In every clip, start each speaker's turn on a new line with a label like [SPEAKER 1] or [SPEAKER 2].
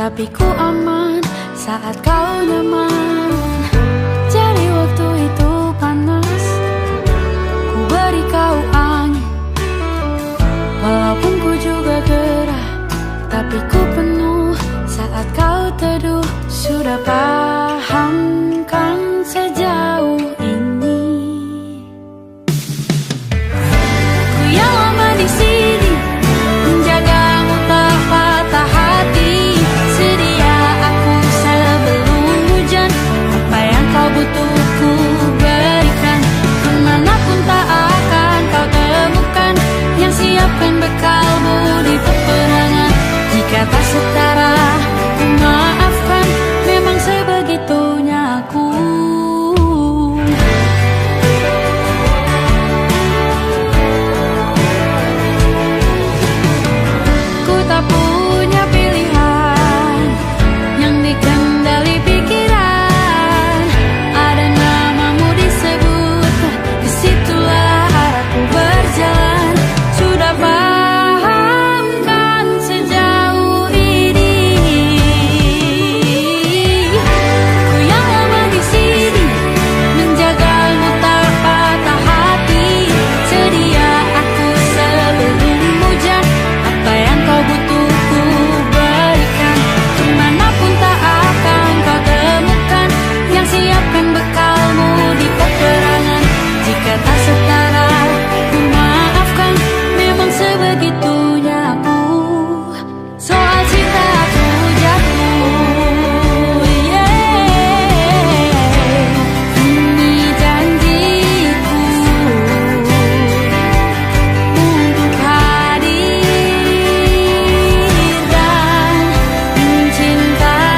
[SPEAKER 1] tapi ku aman saat kau nyaman. Jadi waktu itu panas, ku beri kau angin. Walaupun ku juga gerah, tapi ku penuh saat kau teduh. Sudah paham kan sejauh ini? Ku yang lama di sini, menjagamu tak patah hati. Sedia aku sebelum hujan, apa yang kau butuh ku berikan. Kemanapun tak akan kau temukan yang siapkan bekalmu di peperangan. Jika tak setara, ku maafkan, memang sebegitunya aku. Ku tak punya pilihan yang dikendali pikiran. Ada namamu disebut, disitulah arahku berjalan. Sudah paham kan sejauh ini? Ku yang lama di sini, menjagamu tak patah hati. Sedia aku sebelum hujan, apa yang kau butuh ku berikan. Kemanapun tak akan kau temukan yang siapkan bekalmu di peperangan. Jika tak setara, ku maafkan, memang sebegitunya aku. Soal cinta aku jatuh, ini janjiku untuk hadir dan mencintaimu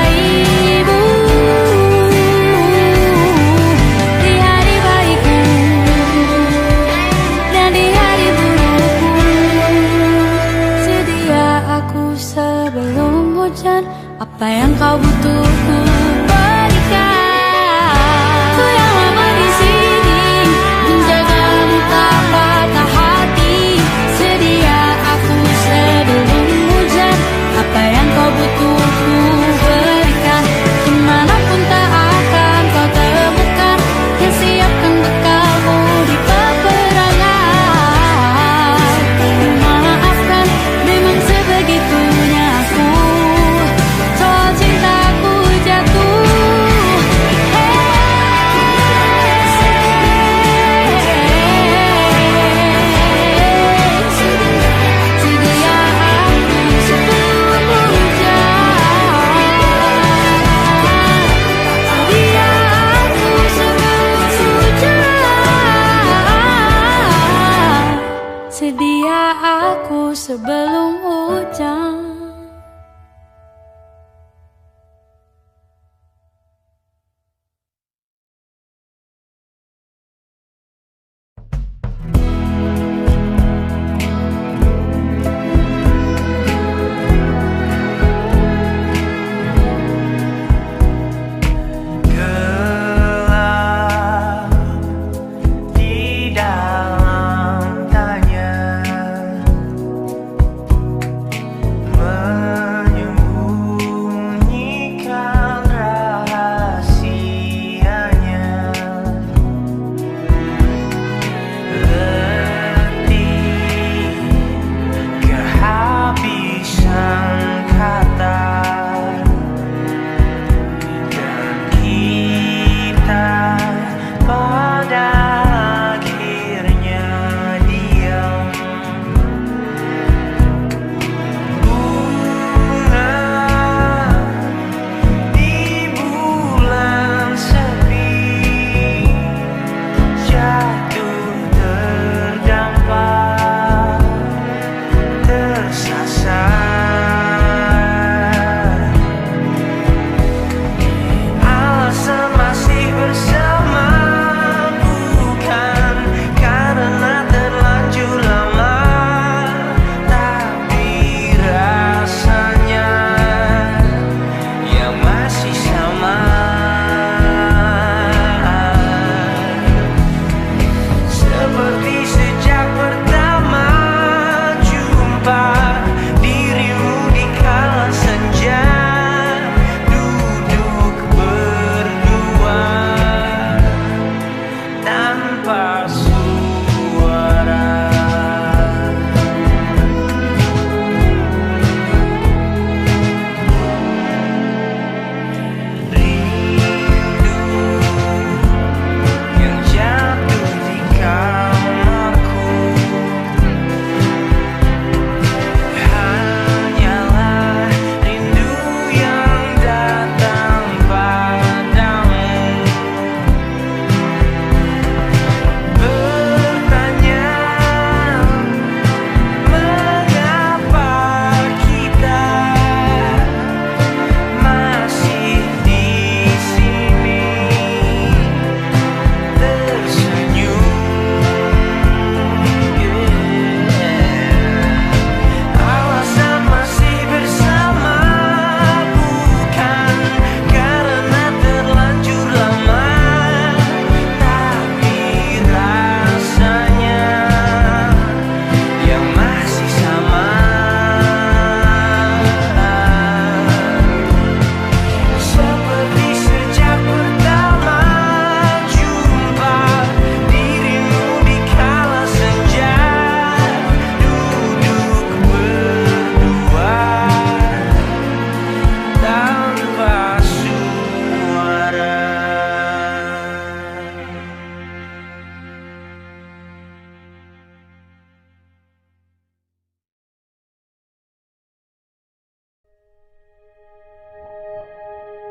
[SPEAKER 1] di hari baikku dan di hari burukku. Sedia aku sebelum hujan, apa yang kau butuh ku berikan. Ku yang lama di sini, menjagamu tak patah hati. Sedia aku sebelum hujan, apa yang kau butuh ku berikan. Kemanapun tak akan kau temukan yang siapkan bekalmu di peperangan. Ku maafkan, memang sebegitunya aku. Soal cintaku jatuh.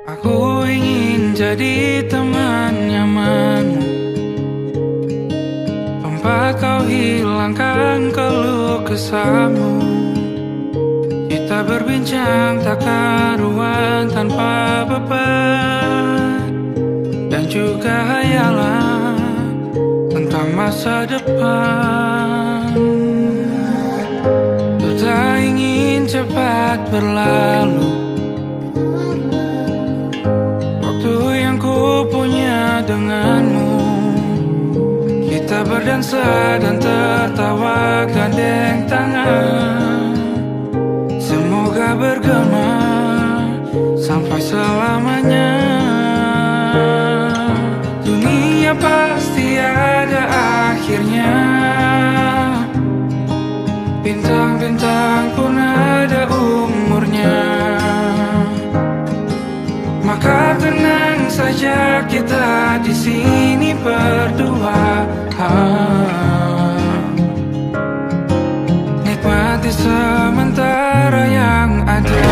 [SPEAKER 2] Aku ingin jadi teman nyamanmu, tempat kau hilangkan keluh kesahmu. Kita berbincang tak karuan tanpa beban, dan juga hayalan tentang masa depan. Ku tak ingin cepat berlalu waktu yang ku punya denganmu. Kita berdansa dan tertawa gandeng tangan, semoga bergema sampai selamanya. Dunia pasti ada akhirnya, bintang-bintang pun ada umurnya. Maka tenang saja kita di sini berdua, nikmati sementara yang ada.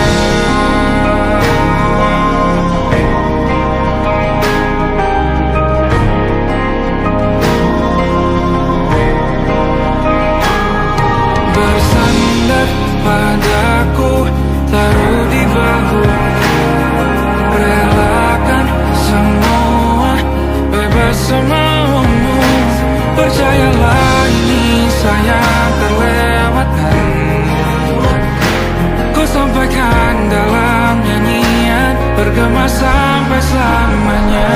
[SPEAKER 2] Bersandar padaku, taruh di bahu, relakan semua, bebas semaumu. Percayalah ini sayang terlewatkan, ku sampaikan dalam nyanyian, bergema sampai selamanya.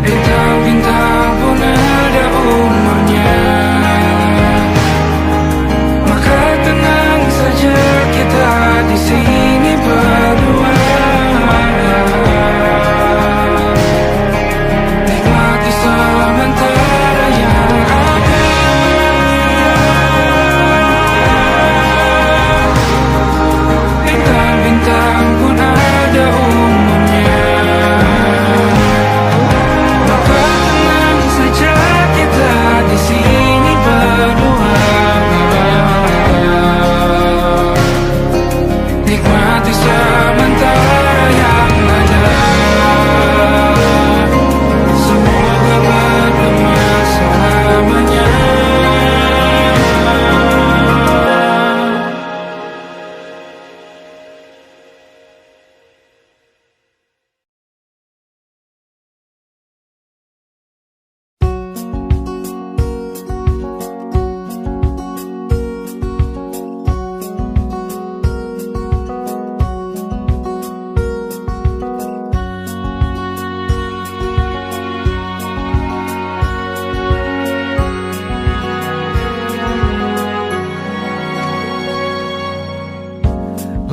[SPEAKER 2] Bintang-bintang pun ada umurnya. Maka tenang saja kita di sini berdua, nikmati sementara yang ada. Bintang-bintang pun ada umurnya. Di sini berdua, nikmati sementara yang ada. Semoga bergema selamanya.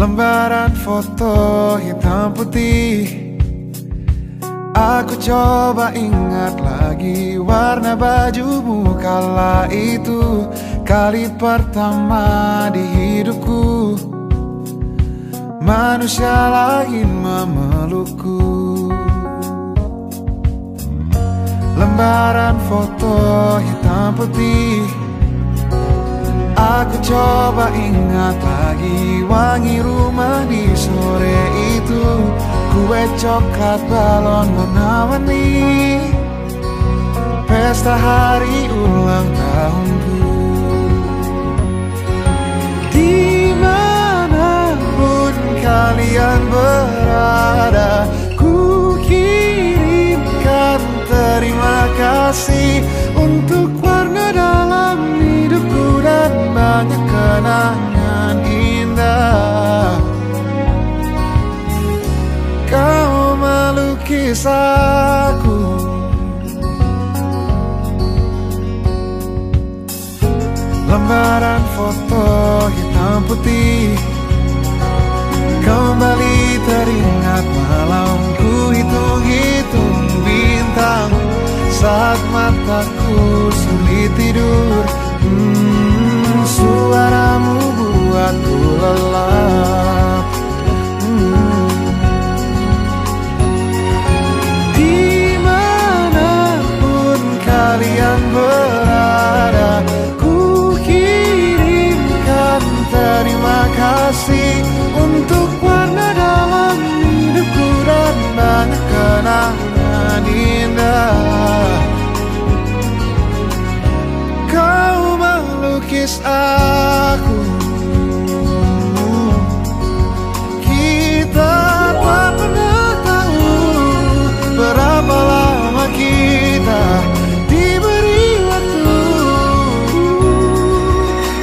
[SPEAKER 3] Lembaran foto hitam putih, aku coba ingat lagi warna bajumu kala itu. Kali pertama di hidupku, manusia lain memelukku. Lembaran foto hitam putih, aku coba ingat lagi wangi rumah di sore itu. Kue coklat, balon warna-warni, pesta hari ulang tahunku. Dimanapun kalian berada, ku kirimkan terima kasih untuk warna dalam hidupku dan banyak kenangan indah. Kau melukis aku, lembaran foto hitam putih, kembali teringat malam tidur. Suaramu buatku lelap. Dimanapun kalian berada, ku kirimkan terima kasih untuk warna dalam hidupku dan banyak kenangan indah. Kau melukis aku, kita tak pernah tahu berapa lama kita diberi waktu.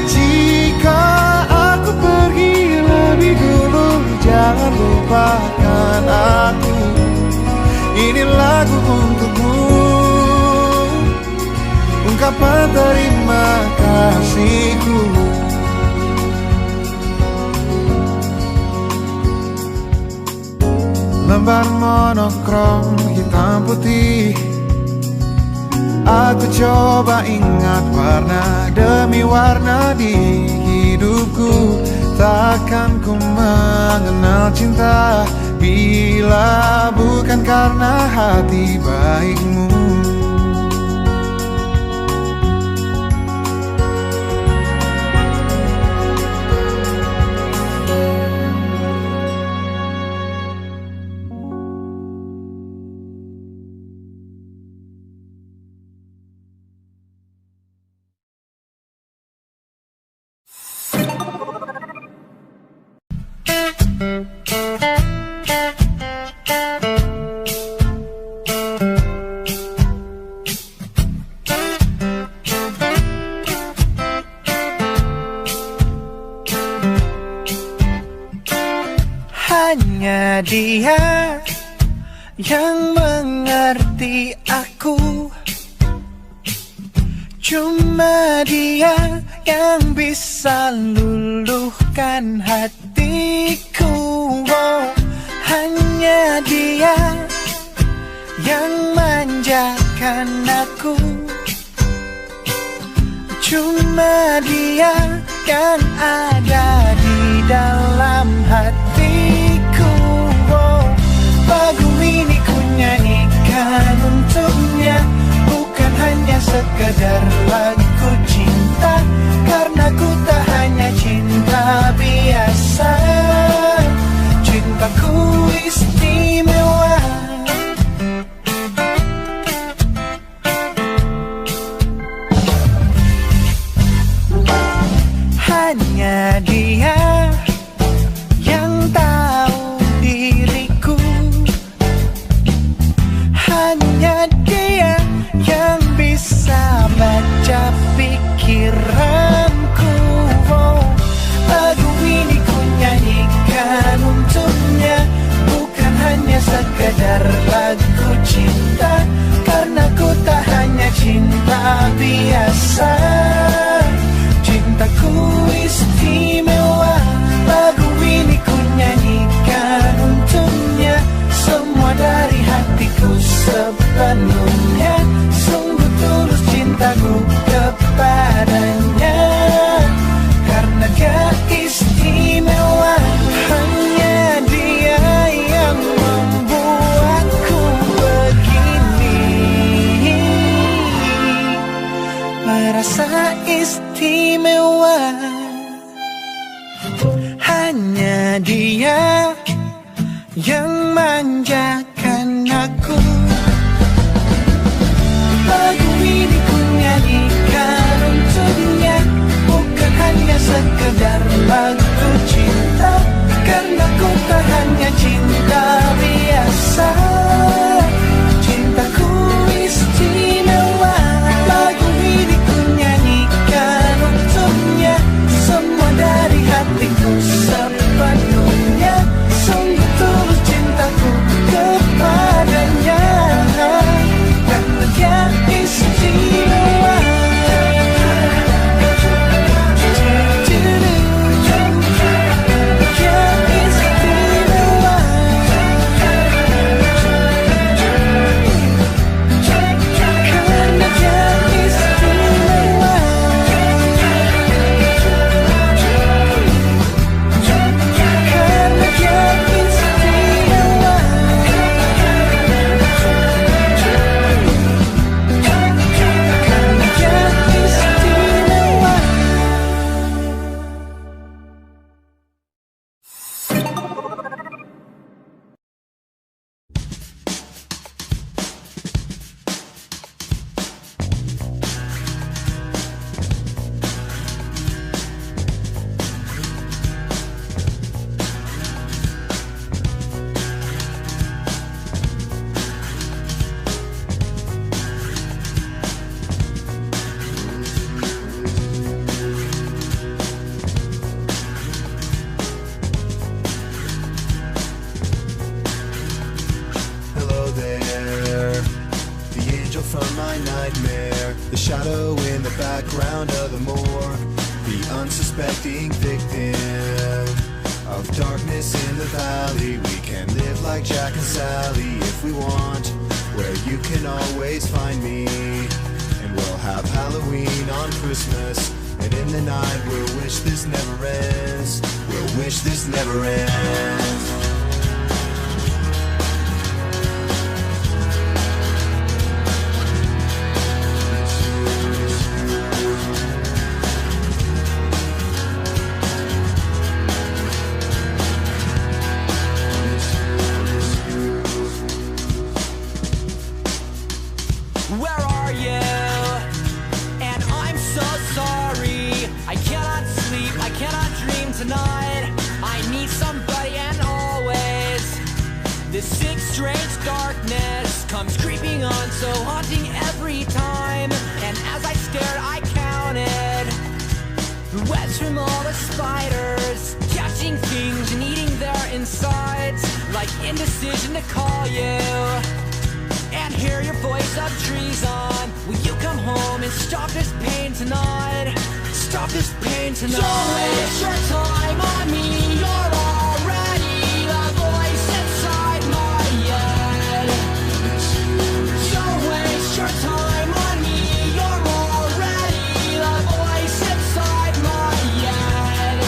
[SPEAKER 3] Jika aku pergi lebih dulu, jangan lupakan aku. Ini lagu untukmu, ungkapan terima kasihku. Lembar monokrom hitam putih, aku coba ingat warna demi warna di hidupku. Takkan ku mengenal cinta bila bukan karena hati baikmu.
[SPEAKER 4] Hanya dia yang mengerti aku, cuma dia yang bisa luluhkan hatiku. Oh, hanya dia yang manjakan aku, cuma dia yang ada di dalam hatiku. Oh, lagu ini ku nyanyikan untuknya, bukan hanya sekedar lagu cinta, karena ku tak hanya cinta biasa. Cintaku istimewa. Hanya dia yang tahu diriku, hanya dia yang bisa baca pikiranku. Oh, lagu ini ku nyanyikan untuknya, bukan hanya sekedar lagu cinta, karena ku tak hanya cinta biasa. Cintaku istimewa. Lagu ini ku nyanyikan untuknya, semua dari hatiku sepenuhnya. Sungguh tulus cintaku kepadanya, karena dia istimewa. Hanya dia yang membuatku begini, merasa istimewa. Hanya dia yang manjakan aku. Lagu ini ku nyanyikan untuknya, bukan hanya sekedar lagu cinta, karena ku tak hanya cinta biasa. Cintaku istimewa. Lagu ini ku nyanyikan untuknya, semua dari hatiku sepenuhnya. Sungguh tulus cintaku kepadanya, karena dia istimewa. Dia istimewa.
[SPEAKER 3] nightmare, the shadow in the background of the morgue, the unsuspecting victim of darkness in the valley. We can live like Jack and Sally if we want, where you can always find me. And we'll have Halloween on Christmas, and in the night we'll wish this never ends. We'll wish this never ends.
[SPEAKER 4] Where are you? And I'm so sorry. I cannot sleep, I cannot dream tonight. I need somebody, and always this sick, strange darkness comes creeping on, so haunting every time. And as I stared, I counted the webs from all the spiders, catching things and eating their insides, like indecision to call you and hear your voice of treason. Will you come home and stop this pain tonight? Stop this pain tonight. Don't waste your time on me. You're already the voice inside my head. Don't waste your time on me. You're already the voice inside my head.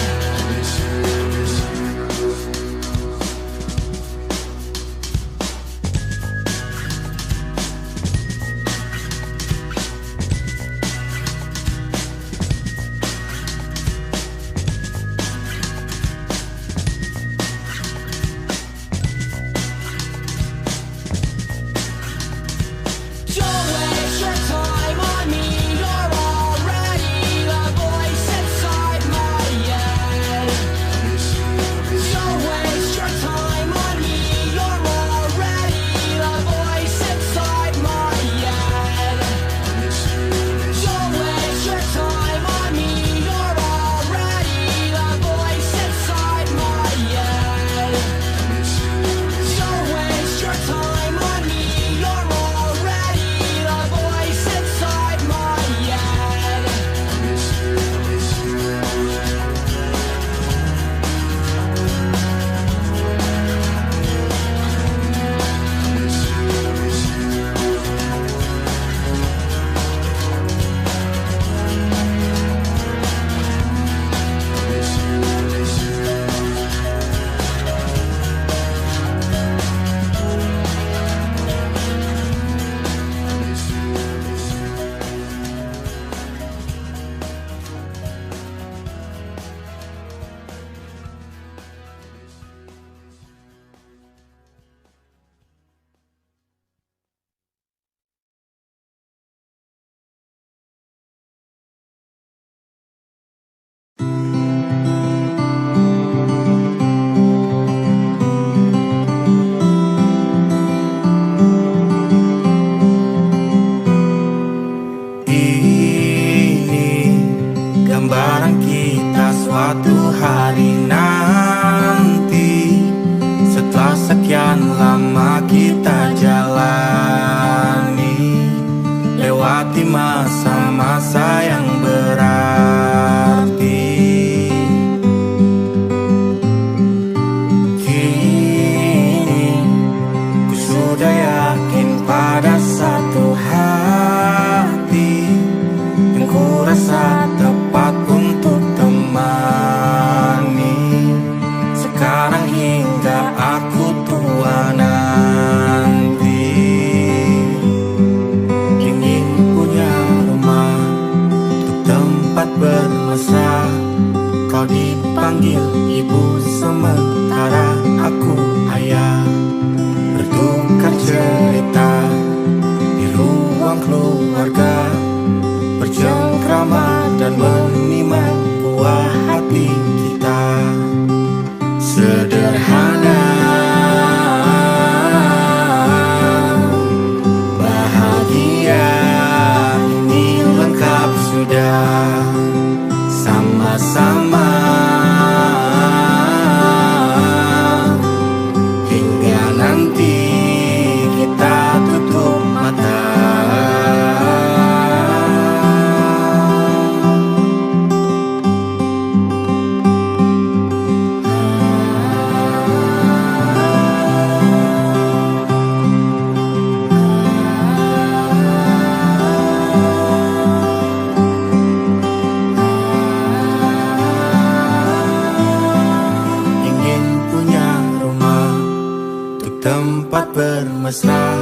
[SPEAKER 5] tempat bermesra.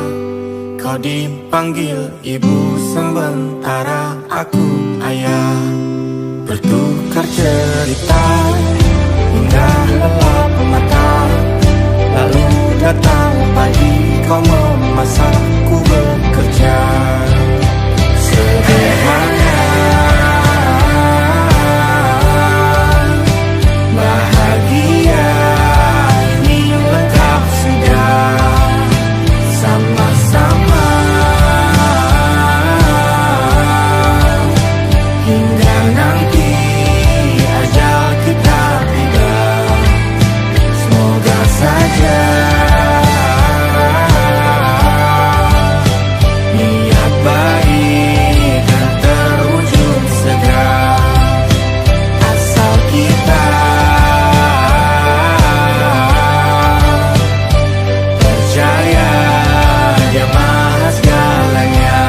[SPEAKER 5] Kau dipanggil ibu sementara aku ayah. Bertukar cerita hingga lelap mata. Lalu datang pagi kau memasakku bekerja. Sederhana, bahagia ini lengkap sudah. Sama-sama hingga nanti ajal kita tiba. Semoga saja niat baik dan terwujud segera. Asal kita percaya Dia maha segalanya.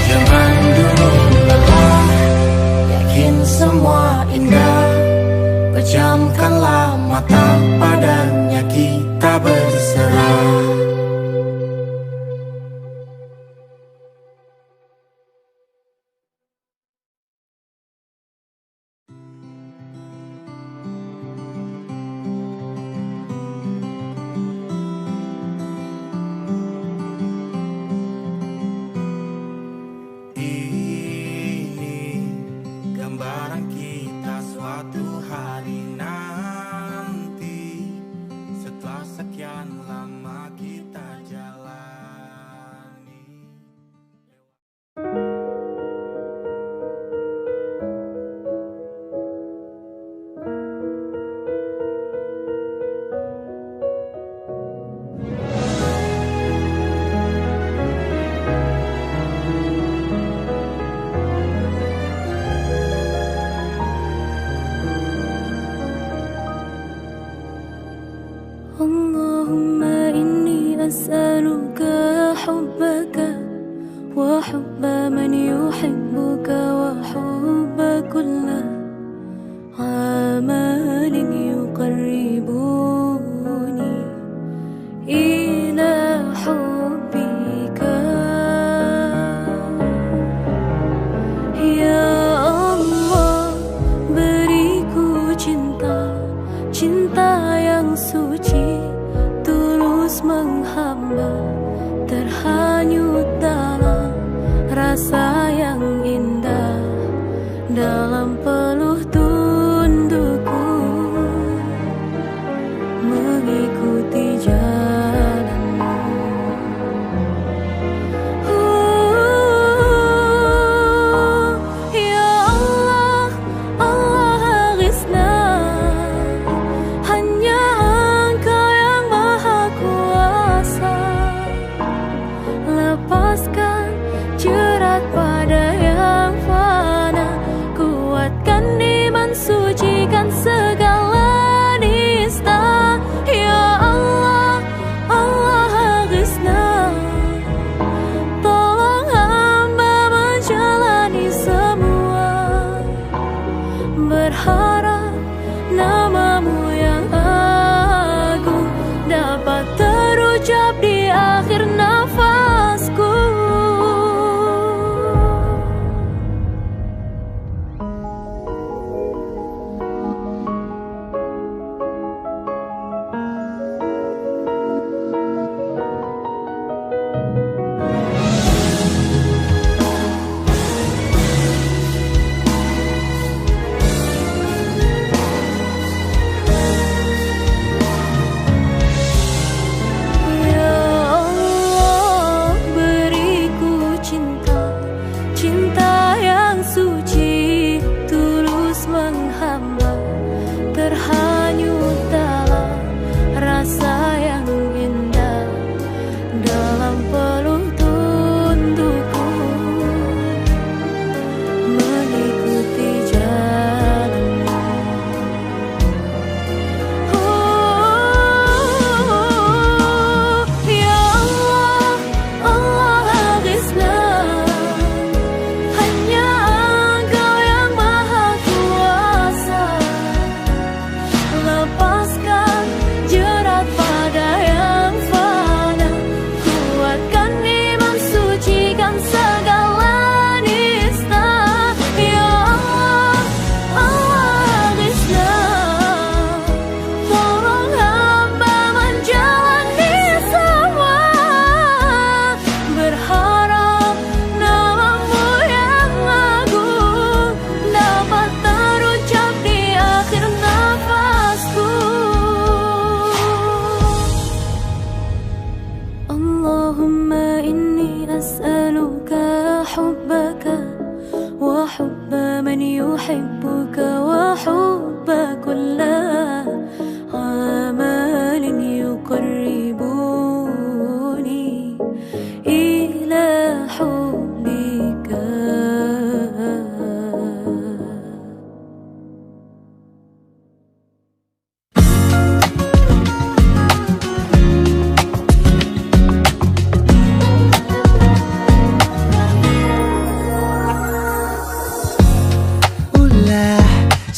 [SPEAKER 5] Jangan dulu lelah, yakin semua indah. Pejamkanlah mata, padanya kita berserah. Ini gambaran kita suatu hari nanti. Setelah sekian lama kita jalani.
[SPEAKER 1] Allahumma inni as'aluka hubbaka wa hubba man yuhibbuka wa hubba kulla amalin yuqarribuni ila hubbika. Ya Allah, beriku cinta, cinta yang suci, tulus menghamba, terhanyut dalam rasa yang indah, dalam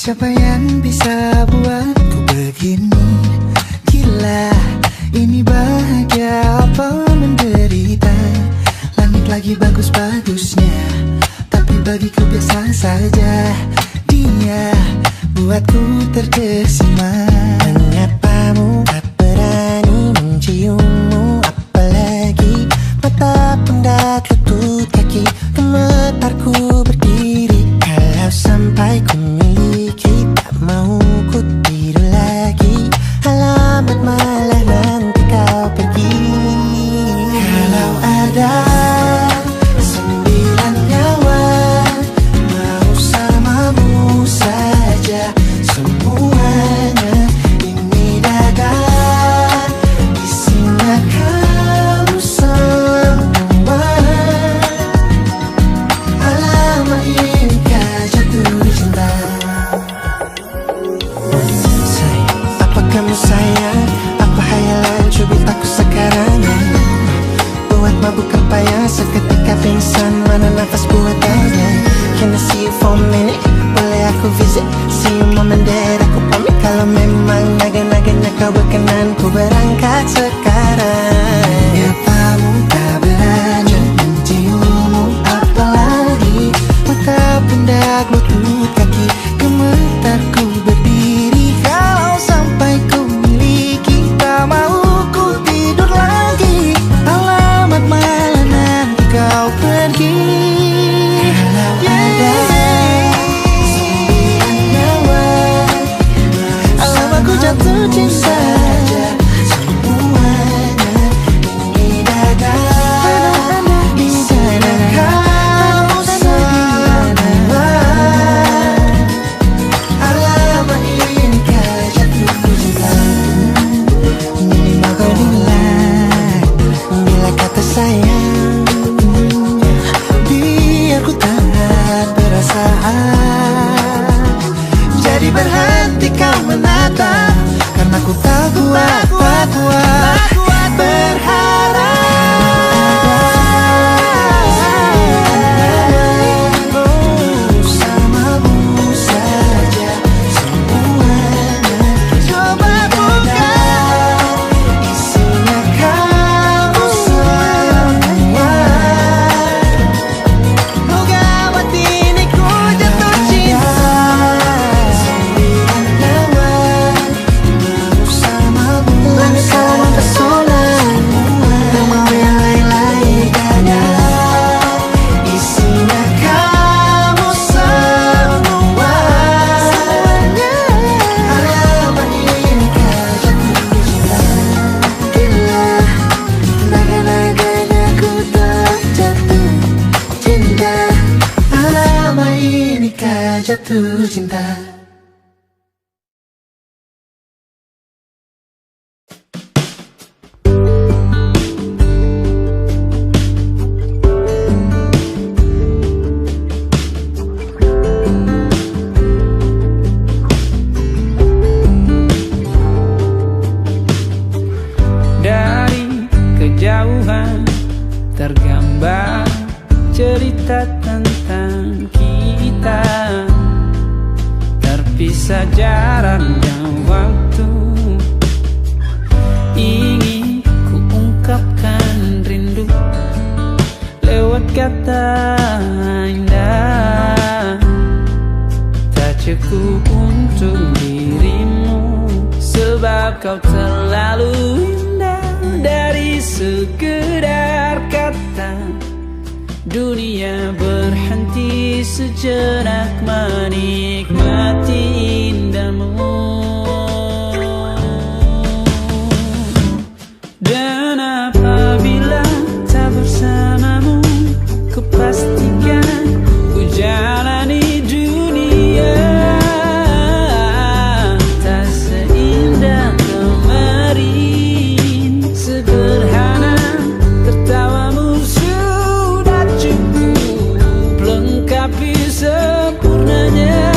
[SPEAKER 6] Siapa yang bisa buatku begini? Gila, ini bahagia apa menderita? Langit lagi bagus-bagusnya, tapi bagiku biasa saja. Dia buatku terkesima. Mengapamu tak berani menciummu? Apalagi mata pundak lutut kaki, gemetarku berdiri. Kalau sampai ku miliki, tak mau ku tidur lagi. Alamat malah nanti kau pergi. Kalau ada 9 nyawa, mau samamu saja semuanya. Ini dada isinya kamu semua. Alamak inikah jatuh cinta? Apa kamu sayang? Apa hayalan cubitaku sekarang? Buat mabuk apa ya? Seketika pingsan, mana nafas buatannya? Can I see you for a minute? Boleh aku visit? See you mom and dad, aku pamit. Kalau memang naga-naganya kau berkenan, ku berangkat sekarang. Apamu tak berani menciummu? Apalagi mata pundak lutut kaki, gemetarku berdiri. Kalau sampai ku miliki, tak mau ku tidur lagi. Alamat malah nanti kau pergi. Kalau ada 9 nyawa, alamat ku jatuh cinta. Semuanya ini dada isinya kamu semua. Alamat inikah jatuh cinta? Minimal kau nilai bila kata sayang, biar ku tak perasaan. Jadi berhenti kau menatap, karena ku tak kuat berharap. Bersamamu saja semuanya. Coba buka, isinya kamu semua. Oh gawat ini ku jatuh cinta. 9 nyawa, bersamamu pesona. Tak mau yang lain-lain dada isinya kamu semua. Alamat inikah jatuh cinta? Gila, naga-naganya ku tak jatuh cinta. Alamat inikah jatuh cinta?
[SPEAKER 2] Dari kejauhan tergambar cerita tentang kita, terpisah jarak dan waktu. Ingin ku ungkapkan rindu lewat kata indah. Tak cukup untuk dirimu, sebab kau terlalu indah. Dari sekedar kata, dunia berhenti sejenak menikmati indahmu. Dan apabila tak bersamamu, kupastikan ku jalani dunia tak seindah kemarin. Sederhana, tertawamu sudah cukup lengkapi sempurnanya.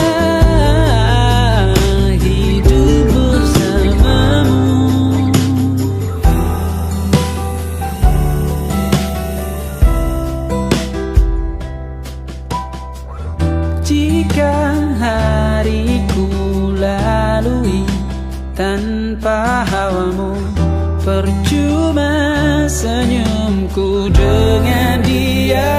[SPEAKER 2] percuma senyumku dengan dia.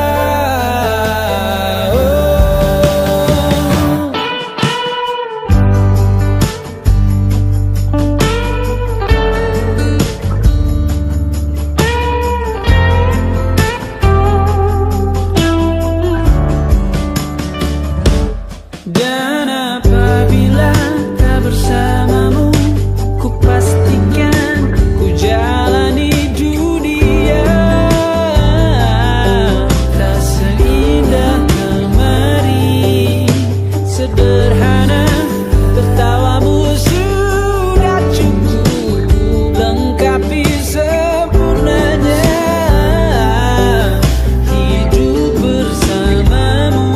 [SPEAKER 2] Dan apabila tak bersamamu, ku pastikan ku jalani dunia tak seindah kemarin. Sederhana, tertawamu sudah cukup lengkapi sempurnanya hidup bersamamu.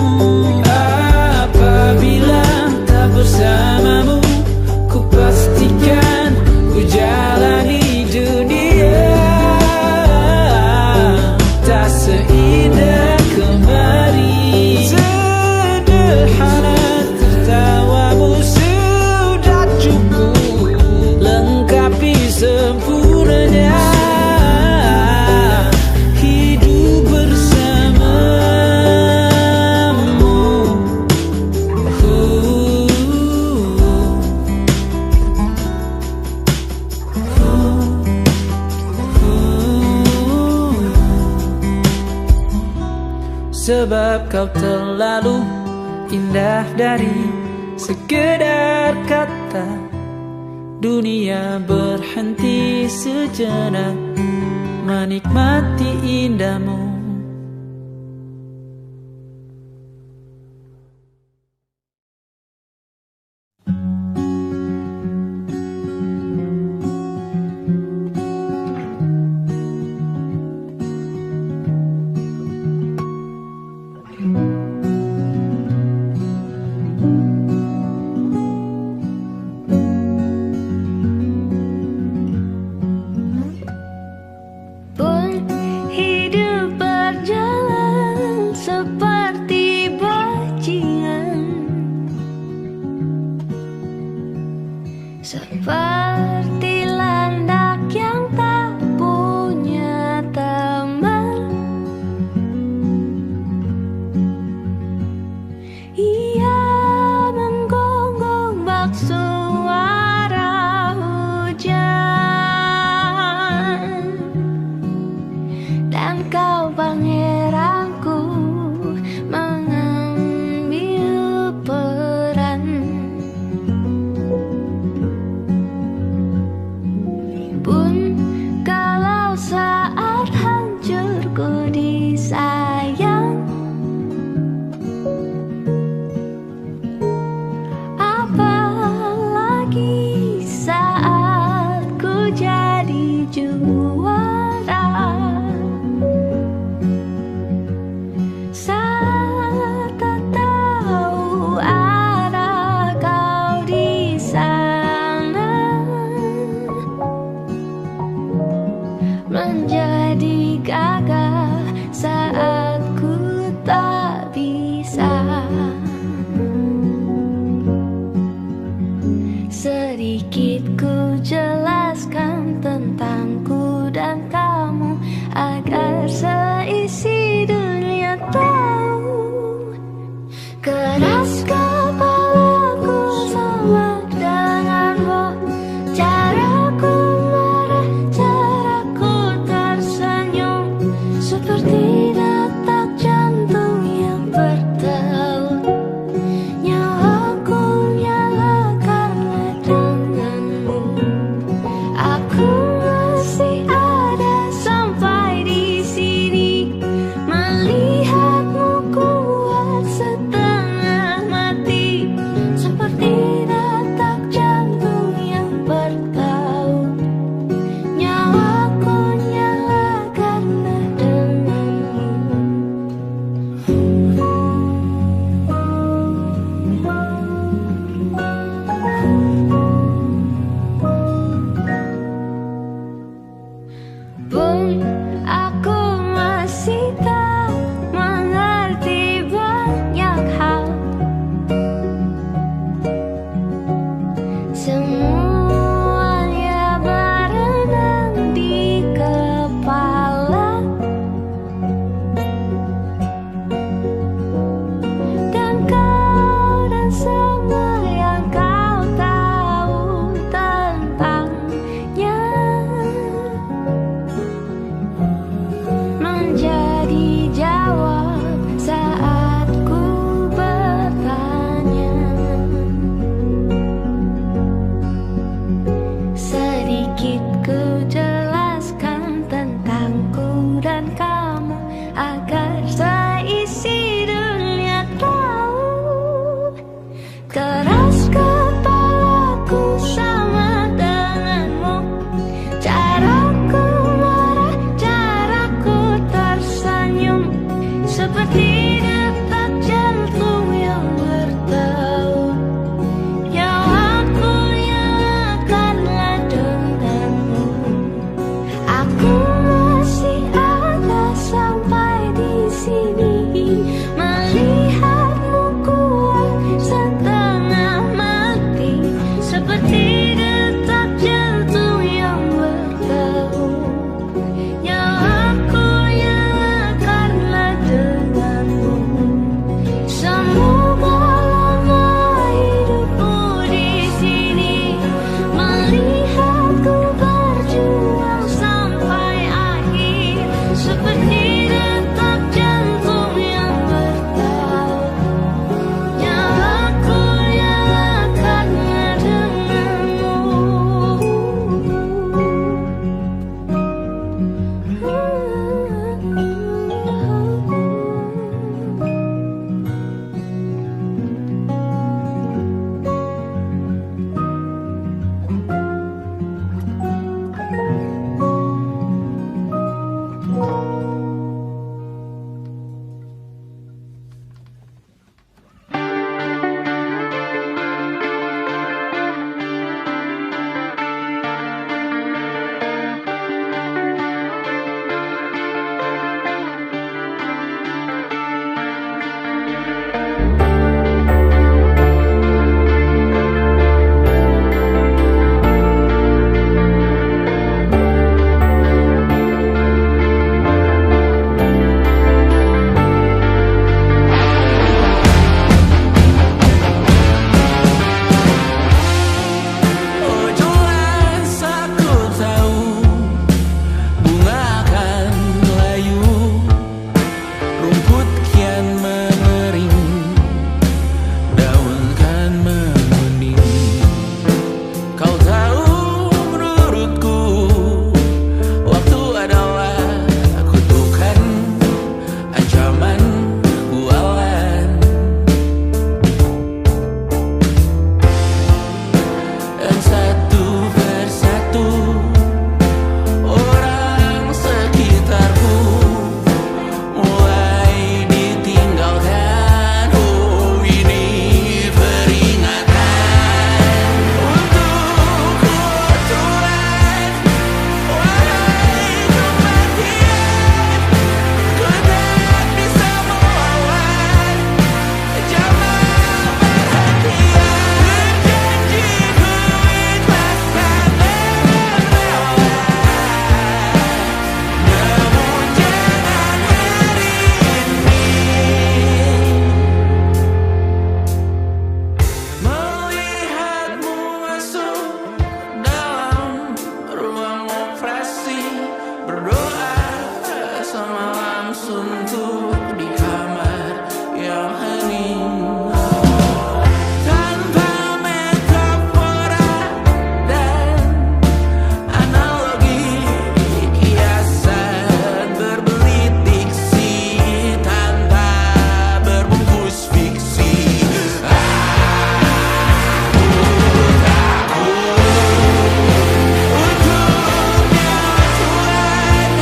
[SPEAKER 2] Apabila tak bersamamu, ku pastikan ku jalani dunia tak seindah kemarin. Sederhana, tertawamu sudah cukup lengkapi sempurnanya hidup bersamamu. Sebab kau terlalu indah dari sekedar kata. Dunia berhenti sejenak menikmati indahmu.
[SPEAKER 1] Pun hidup berjalan seperti bajingan, seperti landak yang tak punya teman. Ia menggonggong bak suara hujan, dan kau pangeranku mengambil peran. Pun kalau saat hancurku disayang, apalagi saat ku jadi juara. Saat tak tahu arah kau di sana, menjadi gagah saat ku tak bisa. Sedikit ku jelaskan tentangku dan kamu agar seisi dunia tahu. Keras kepalaku sama denganmu, caraku marah, caraku tersenyum, Aku masih ada sampai di sini, melihatmu kuat setengah mati, seperti detak jantung yang berdegup. Nyawaku nyalakanlah denganmu. Semoga lama hidupku di sini, melihatku berjuang sampai akhir, seperti detak jantung yang berdegup. Nyawaku nyalakanlah denganmu.
[SPEAKER 2] Oh jelas aku tahu bunga akan layu, rumput kian mengering, daun kan menguning. Kau tahu menurutku waktu adalah kutukan, ancaman bualan. Dan satu persatu orang sekitarku mulai ditinggalkan. Oh ini peringatan untukku Tuhan. Wahai kematian, ku tak bisa melawan jamal perhatian. Janjiku ikhlas tak merawat, namun jangan hari ini. Melihatmu masuk dalam ruang operasi, berdoa semalam suntuk di kamar yang hening. Tanpa metafora dan analogi, kiasan berbelit diksi tanpa berbungkus fiksi. Aku takut untuk nyawa Tuhan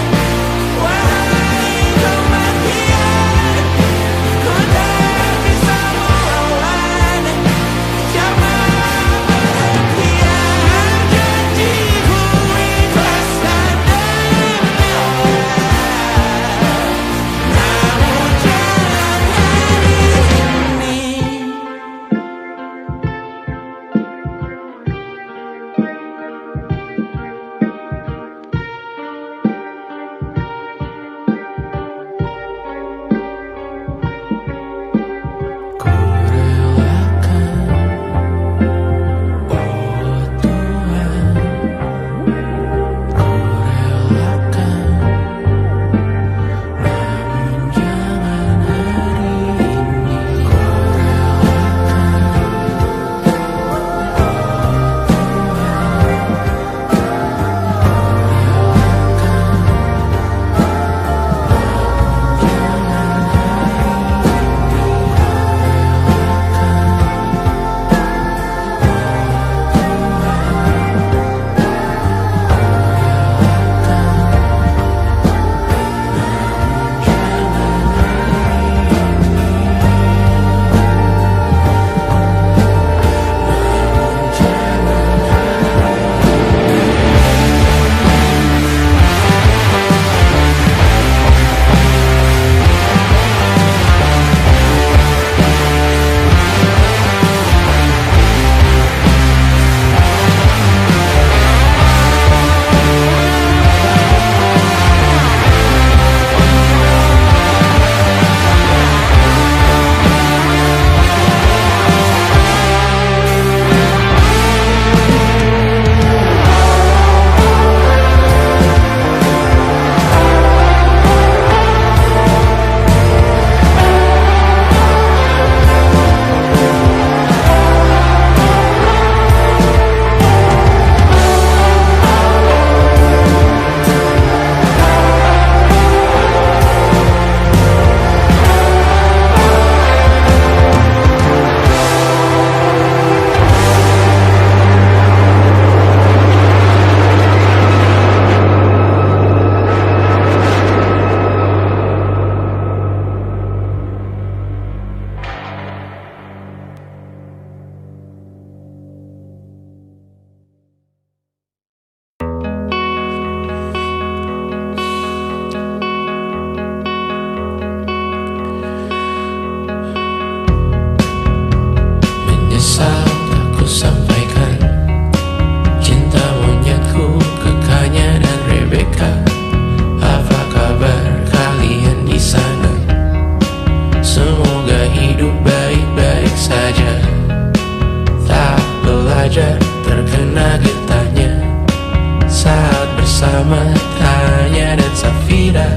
[SPEAKER 2] bersama Tanya dan Safira.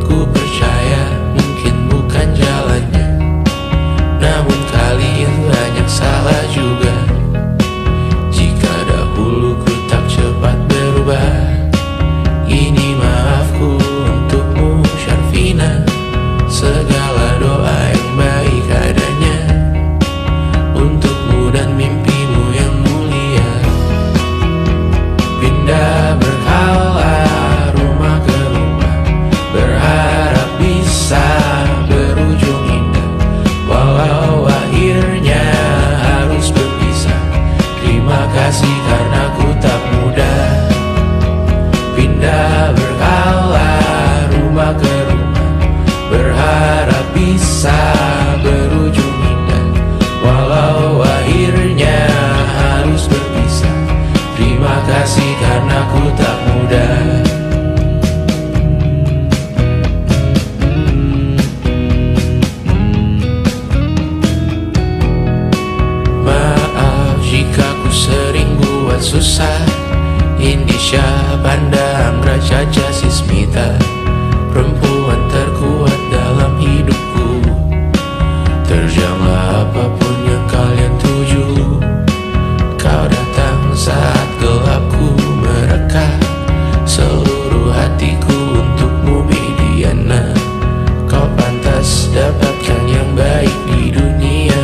[SPEAKER 2] Ku percaya mungkin bukan jalannya, namun kalian banyak salah juga. Jika dahulu ku tak cepat berubah, ini maafku untukmu Syarfina. Segala doa yang baik adanya untukmu dan mimpimu yang mulia. Pindah berkala rumah ke rumah, berharap bisa berujung indah. Walau akhirnya harus berpisah, terima kasih karena ku tak mudah. Pindah berkala rumah ke rumah, berharap bisa berujung indah. Walau akhirnya harus berpisah, terima kasih karena ku tak mudah. Maaf jika ku sering buat susah. Indisha, Banda, Anggra, Caca, Sismita, perempuan terkuat dalam hidupku. Terjanglah apapun yang kalian tuju. Kau datang saat gelapku mereka, seluruh hatiku untukmu Bidiana. Kau pantas dapatkan yang baik di dunia,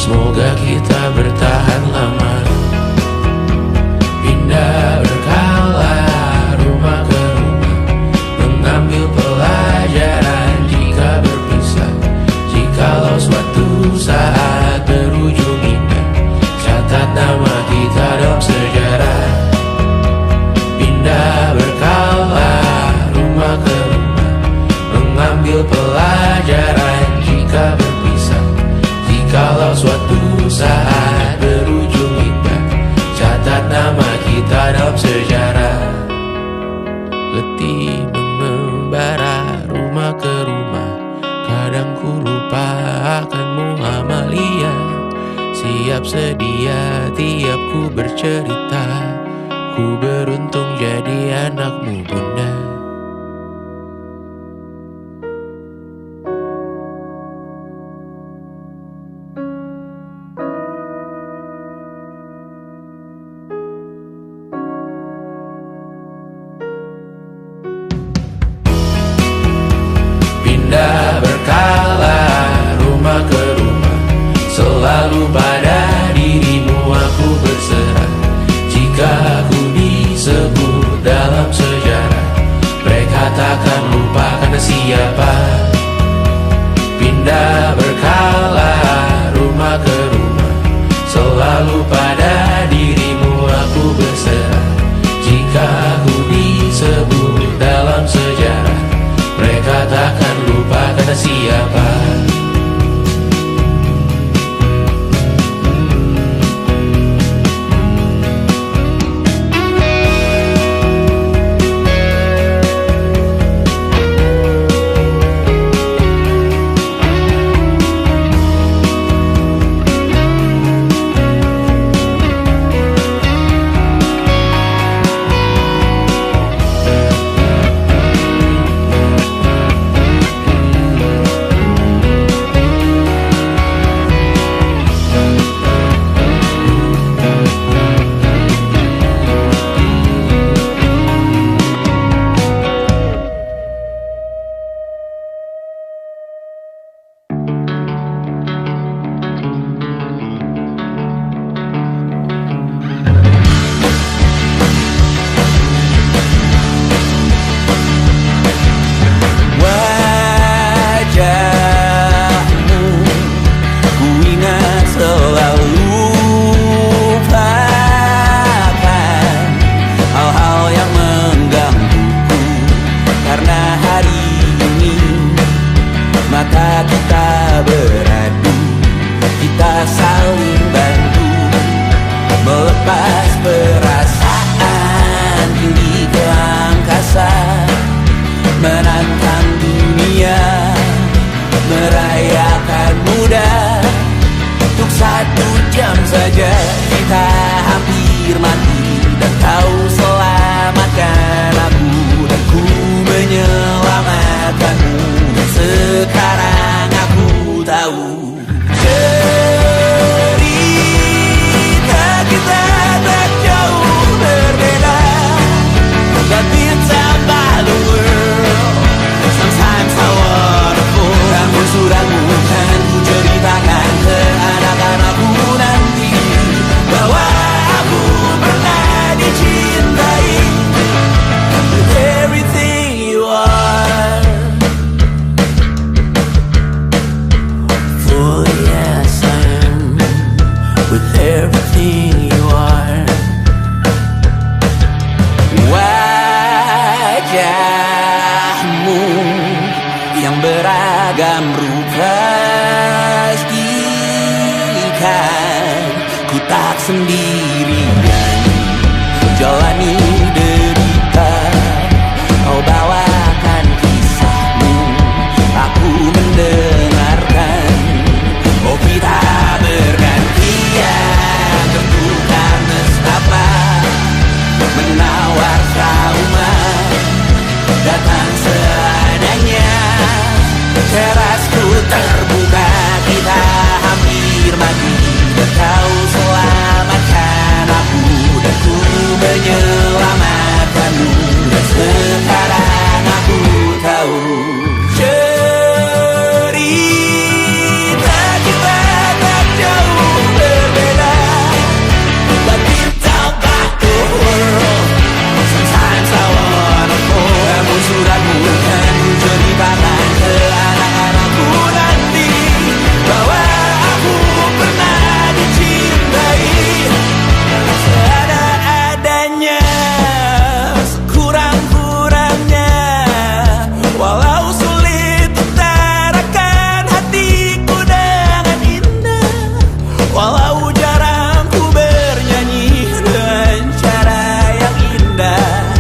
[SPEAKER 2] semoga kita bertahan lama. Pindah berkala rumah ke rumah, mengambil pelajaran jika berpisah. Jikalau suatu saat berujung indah, catat nama kita dalam sejarah. Pindah berkala rumah ke rumah, mengambil pelajaran jika berpisah. Jikalau suatu saat berujung indah, catat nama kita dalam sejarah. Letih mengembara rumah ke rumah, kadang ku lupa akanmu Amalia. Siap sedia tiap ku bercerita, ku beruntung jadi anakmu bunda. Pindah berkala rumah ke rumah, selalu pada dirimu aku berserah. Jika aku disebut dalam sejarah, mereka takkan lupa karena siapa. Pindah berkala rumah ke rumah, selalu pada dirimu aku berserah. Jika aku disebut dalam sejarah, mereka takkan lupa karena siapa.
[SPEAKER 7] wajahmu yang beragam rupa, pastikan ku tak sendirian jalani derita. Kau bawakan kisahmu, aku mendengarkan. Oh kita bergantian, tentukan nestapa menawar trauma datang seadanya. Terasku terbuka, kita hampir mati, dan kau selamatkan aku, dan ku menyelamatkanmu. Dan sekarang aku tahu cerita kita tak jauh berbeda, but it's about the world. Sometimes I wanna fall. Namun suratmu kan ku ceritakan ke anak-anakku nanti bahwa aku pernah dicintai seada-adanya, sekurang-kurangnya. Walau sulit utarakan hatiku dengan indah, walau jarang ku bernyanyi dengan cara yang indah,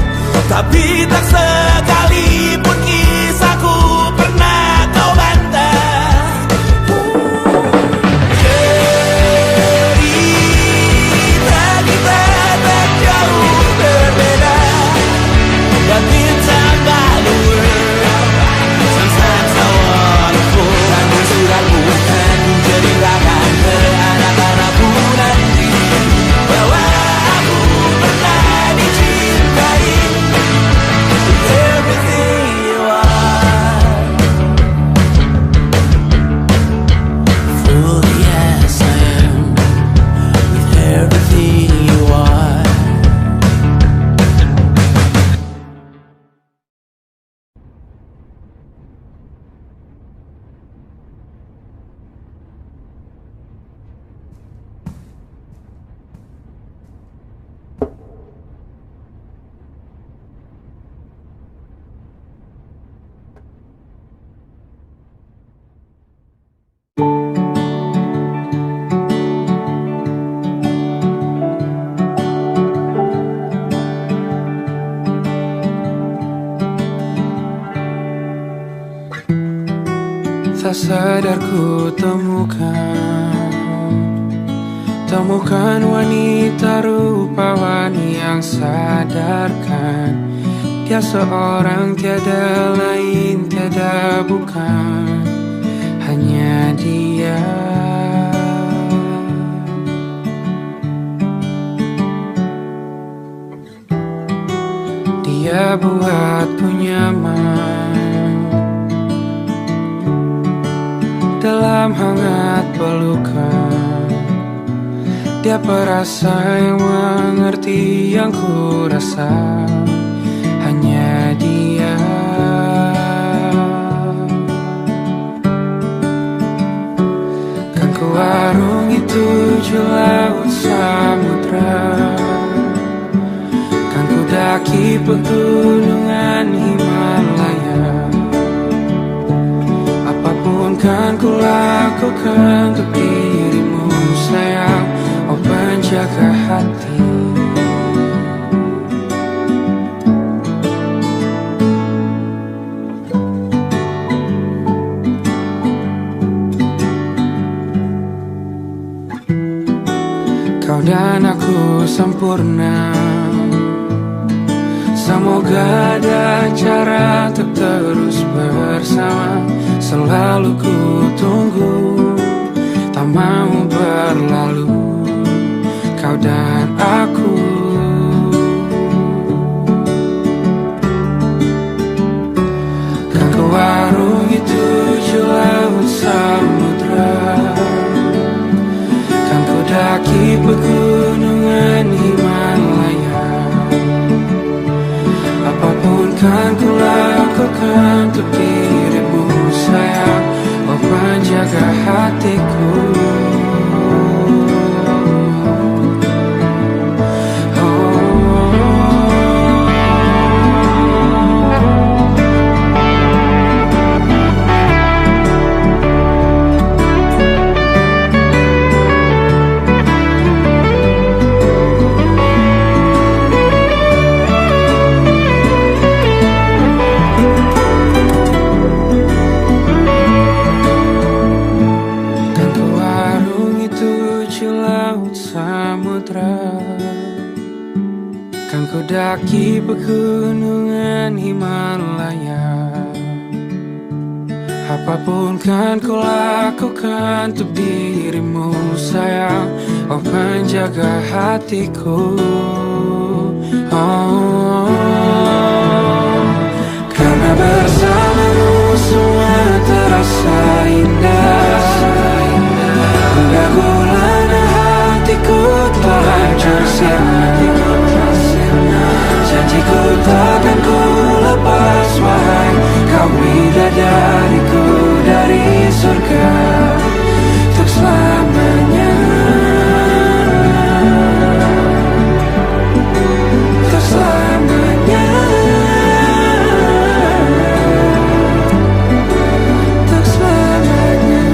[SPEAKER 7] tapi tak sekalipun kisahku pernah kau bantah. Cerita kita tak jauh berbeda, but it's about the world. Sometimes I wanna fall. Namun suratmu kan ku ceritakan ke anak-anakku nanti bahwa aku pernah dicintai. Everything you are, fully as I am, with everything you are.
[SPEAKER 2] Tak sadar ku temukan wanita rupawan yang sadarkan dia seorang, tiada lain, tiada bukan, hanya dia. Dia buatku nyaman dalam hangat pelukan. Dia perasa yang mengerti yang ku rasa, hanya dia. Kan ku warungi 7 laut samudra, kan ku daki pegunungan Himalaya. Apapun kan ku lakukan untuk dirimu sayang, oh penjaga hati. Kau dan aku sempurna, semoga ada cara untuk terus bersama. Selalu ku tunggu, tak mau berlalu, kau dan aku. Kan ku warungi 7 laut samudra, kan ku daki pegunungan Himalaya. Apapun kan ku lakukan untuk dirimu sayang, oh penjaga hatiku. Oh. mendaki pegunungan Himalaya. Apapun kan ku lakukan untuk dirimu sayang, oh penjaga hatiku. Oh, karena bersamamu semua terasa indah. Hingga gulana hatiku telah bersama. Janjiku takkan ku lepas, wahai kau bidadariku dari surga untuk selamanya. Untuk selamanya. Untuk selamanya.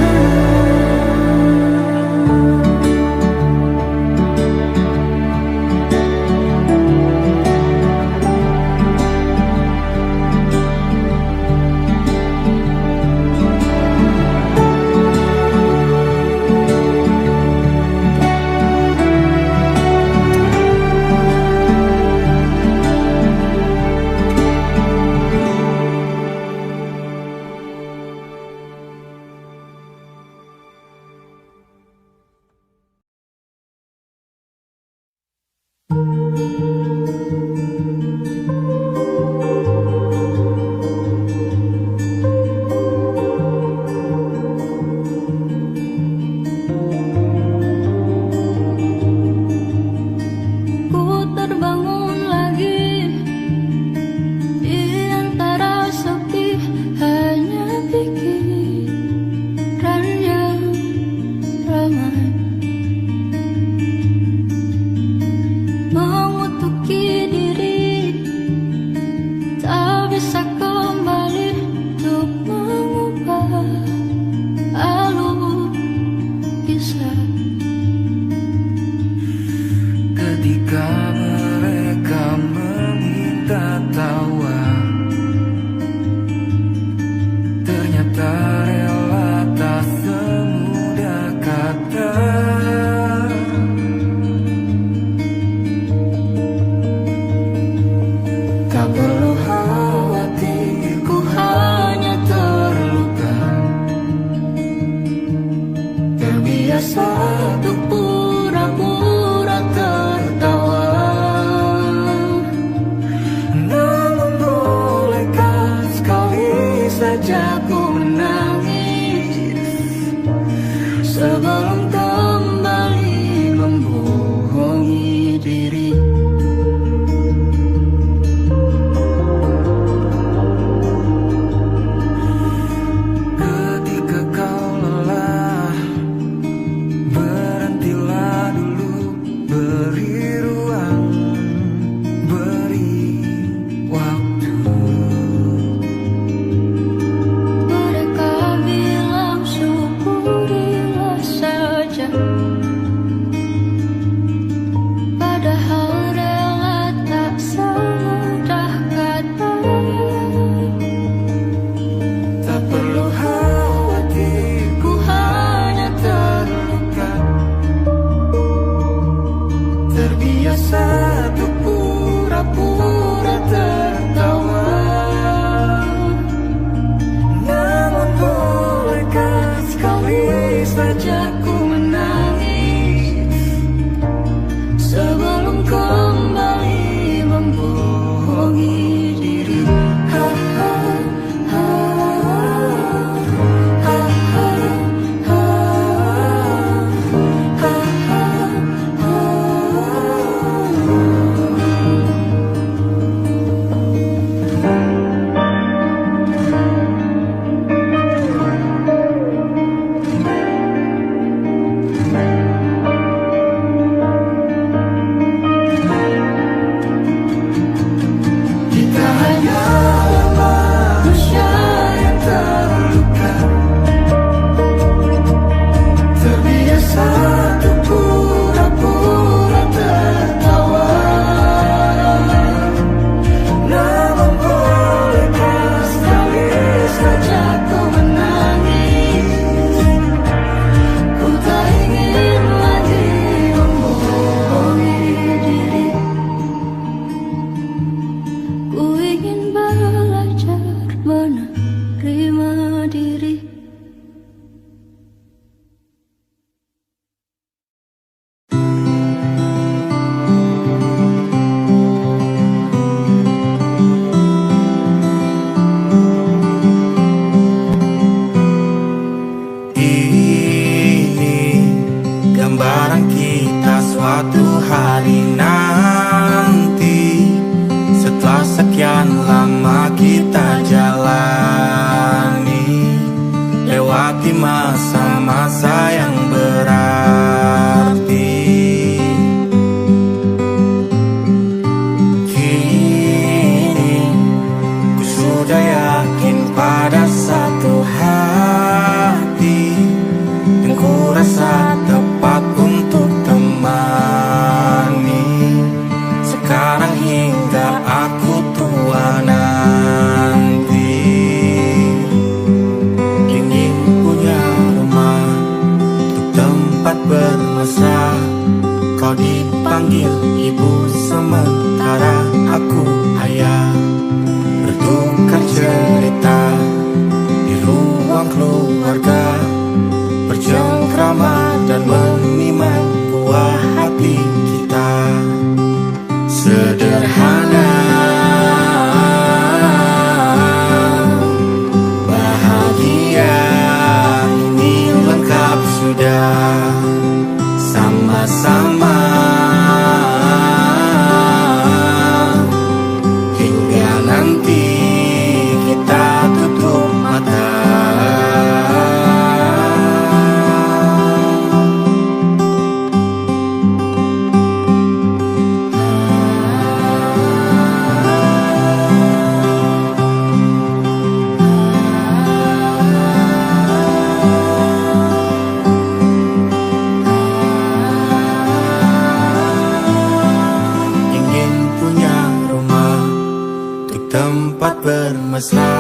[SPEAKER 5] tempat bermesra.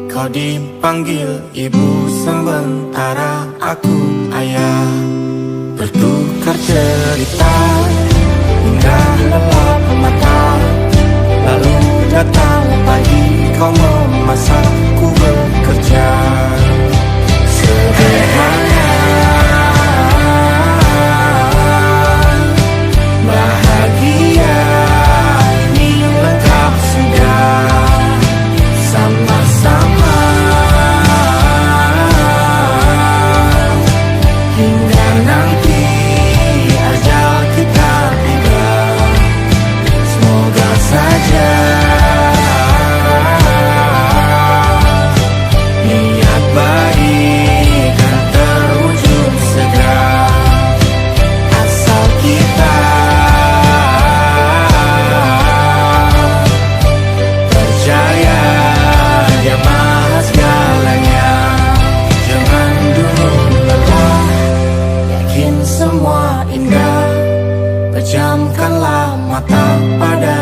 [SPEAKER 5] Kau dipanggil ibu sementara aku ayah. Bertukar cerita hingga lelap mata. Lalu datang pagi kau memasak, ku bekerja. Sederhana, bahagia ini lengkap sudah. Sama-sama hingga nanti ajal kita tiba. Semoga saja niat baik kan terwujud segera. Asal kita percaya Dia maha segalanya. Jangan dulu lelah, yakin semua indah. Pejamkanlah mata pada